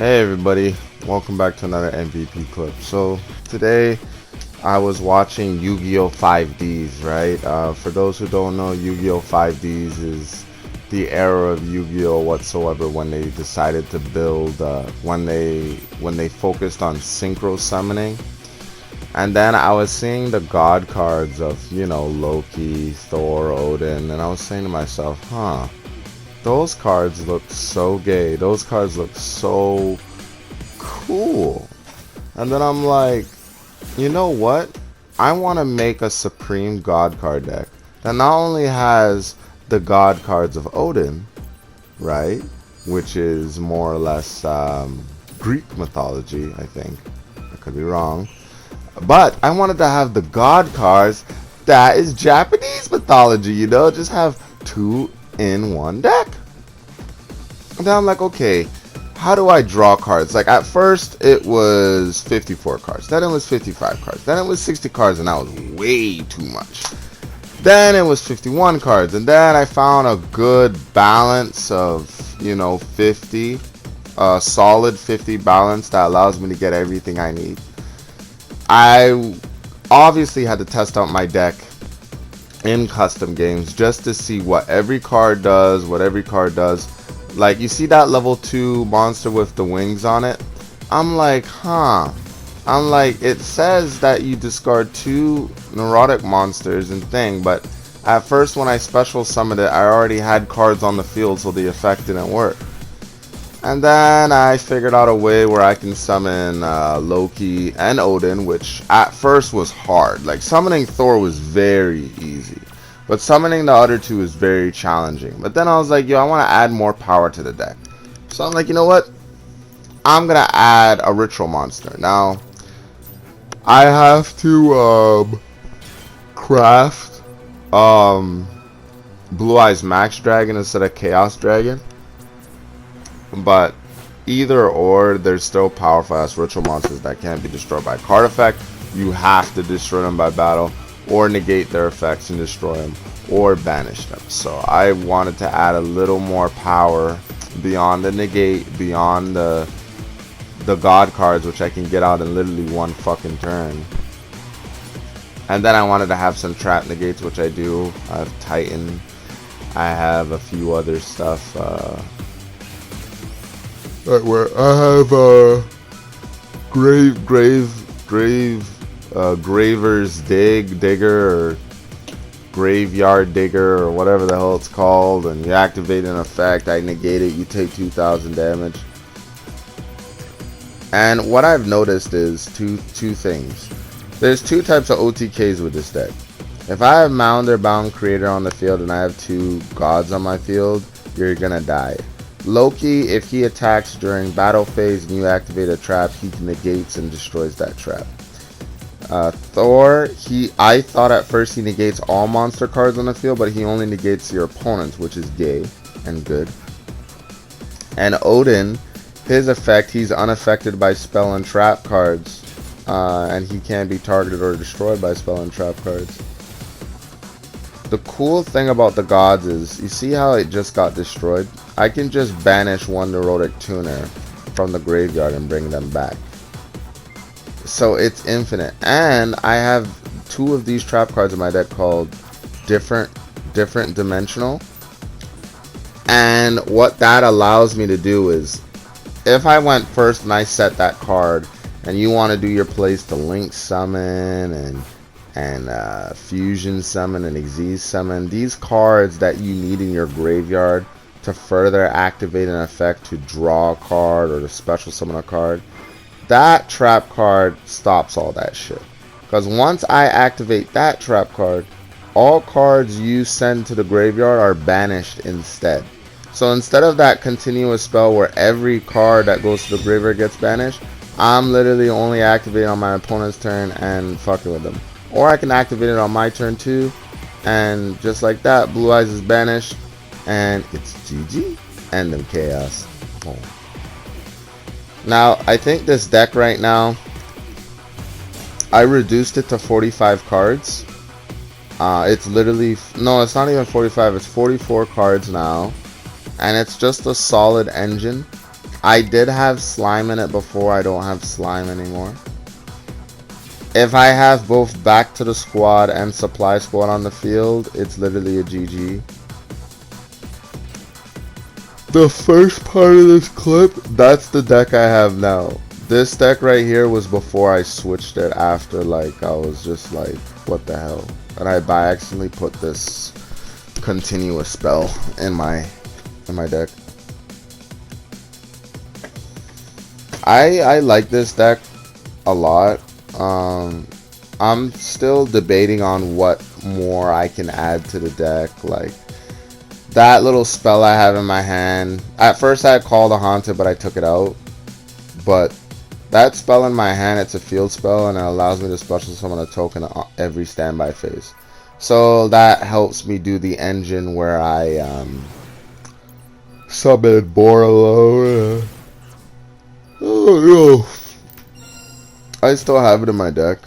Hey everybody, welcome back to another MVP clip. So today I was watching Yu-Gi-Oh! 5Ds, right? For those who don't know, Yu-Gi-Oh! 5Ds is the era of Yu-Gi-Oh! Whatsoever when they decided to build, when they focused on synchro summoning. And then I was seeing the god cards of, Loki, Thor, Odin, and I was saying to myself, those cards look so gay. Those cards look so cool. And then I'm like, you know what? I want to make a Supreme God card deck that not only has the god cards of Odin, right? Which is more or less Greek mythology, I think. I could be wrong. But I wanted to have the god cards that is Japanese mythology, just have two in one deck. And then I'm like, okay, how do I draw cards? Like at first it was 54 cards, then it was 55 cards, then it was 60 cards, and that was way too much. Then it was 51 cards, and then I found a good balance of 50, a solid 50 balance that allows me to get everything I need. I obviously had to test out my deck in custom games just to see what every card does, Like, you see that level 2 monster with the wings on it? I'm like, it says that you discard 2 neurotic monsters and thing, but at first when I special summoned it, I already had cards on the field, so the effect didn't work. And then I figured out a way where I can summon Loki and Odin, which at first was hard. Like, summoning Thor was very easy, but summoning the other two is very challenging. But then I was like, I want to add more power to the deck. So I'm like, you know what? I'm going to add a ritual monster. Now, I have to craft Blue Eyes Max Dragon instead of Chaos Dragon. But either or, there's still powerful ass ritual monsters that can't be destroyed by card effect. You have to destroy them by battle, or negate their effects and destroy them, or banish them. So I wanted to add a little more power beyond the negate, beyond the god cards, which I can get out in literally one fucking turn. And then I wanted to have some trap negates, which I do. I have Titan. I have a few other stuff. Where I have Graver's Digger, or Graveyard Digger, or whatever the hell it's called, and you activate an effect, I negate it, you take 2,000 damage. And what I've noticed is two things. There's two types of OTKs with this deck. If I have Mounder Bound Creator on the field and I have 2 gods on my field, you're gonna die. Loki, if he attacks during battle phase and you activate a trap, he negates and destroys that trap. Thor, I thought at first he negates all monster cards on the field, but he only negates your opponents, which is gay and good. And Odin, his effect, he's unaffected by spell and trap cards, and he can't be targeted or destroyed by spell and trap cards. The cool thing about the gods is, you see how it just got destroyed? I can just banish one neurotic tuner from the graveyard and bring them back. So it's infinite. And I have 2 of these trap cards in my deck called different dimensional. And what that allows me to do is, if I went first and I set that card, and you want to do your plays to link summon and fusion summon and exist summon, these cards that you need in your graveyard to further activate an effect to draw a card or to special summon a card, that trap card stops all that shit. Because once I activate that trap card, all cards you send to the graveyard are banished instead. So instead of that continuous spell where every card that goes to the graveyard gets banished, I'm literally only activating on my opponent's turn and fucking with them. Or I can activate it on my turn too, and just like that, Blue Eyes is banished, and it's GG. End of chaos. Oh. Now, I think this deck right now, I reduced it to 45 cards. It's literally, no, it's not even 45, it's 44 cards now. And it's just a solid engine. I did have slime in it before. I don't have slime anymore. If I have both back to the squad and supply squad on the field, it's literally a GG. The first part of this clip, that's the deck I have now. This deck right here was before I switched it after, like, I was just like, what the hell? And I by accidentally put this continuous spell in my deck. I like this deck a lot. I'm still debating on what more I can add to the deck. Like that little spell I have in my hand. At first I had Call the Haunted, but I took it out. But that spell in my hand, it's a field spell, and it allows me to special summon a token on every standby phase. So that helps me do the engine where I summon Borolo. Oh no. I still have it in my deck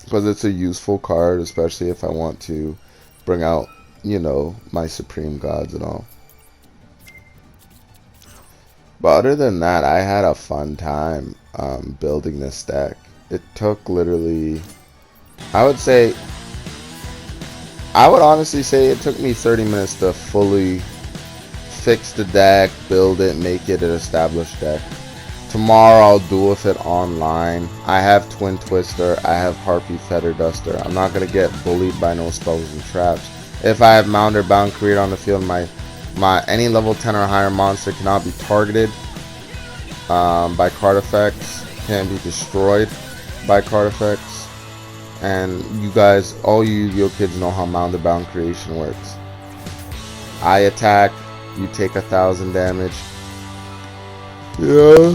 because it's a useful card, especially if I want to bring out, you know, my Supreme Gods and all. But other than that, I had a fun time building this deck. It took literally, I would honestly say it took me 30 minutes to fully fix the deck, build it, make it an established deck. Tomorrow I'll duel with it online. I have Twin Twister, I have Harpy Feather Duster. I'm not going to get bullied by no spells and traps. If I have Mound or Bound Creator on the field, my any level 10 or higher monster cannot be targeted by card effects, can be destroyed by card effects. And you guys, all you Yu-Gi-Oh kids know how Mound or Bound Creation works. I attack, you take 1,000 damage. Yeah.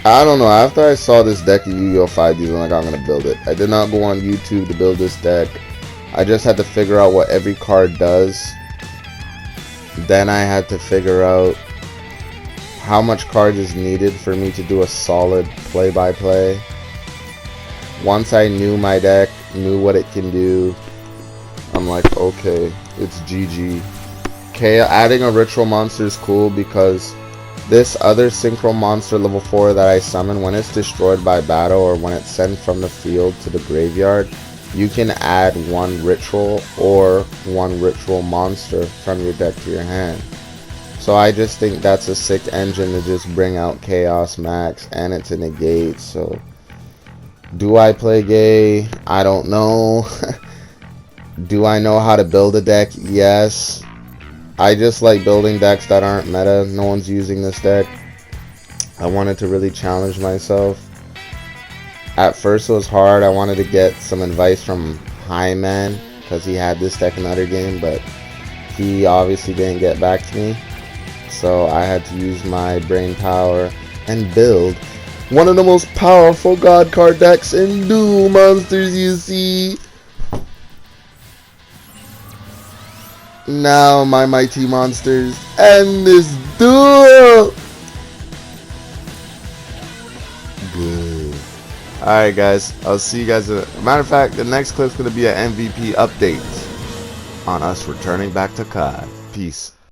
I don't know. After I saw this deck of Yu-Gi-Oh 5Ds, I'm like, I'm gonna build it. I did not go on YouTube to build this deck. I just had to figure out what every card does. Then I had to figure out how much cards is needed for me to do a solid play-by-play. Once I knew my deck, knew what it can do, I'm like, okay, it's GG. Okay, adding a ritual monster is cool because this other synchro monster level 4 that I summon, when it's destroyed by battle or when it's sent from the field to the graveyard, you can add one ritual or one ritual monster from your deck to your hand. So I just think that's a sick engine to just bring out Chaos Max, and it's a negate. So do I play gay? I don't know. Do I know how to build a deck? Yes. I just like building decks that aren't meta. No one's using this deck. I wanted to really challenge myself. At first it was hard. I wanted to get some advice from Hyman because he had this deck in another game, but he obviously didn't get back to me. So I had to use my brain power and build one of the most powerful God card decks in Duel Monsters, you see. Now, my mighty monsters, end this duel! Good. Alright guys, I'll see you guys. Matter of fact, the next clip's going to be an MVP update on us returning back to COD. Peace.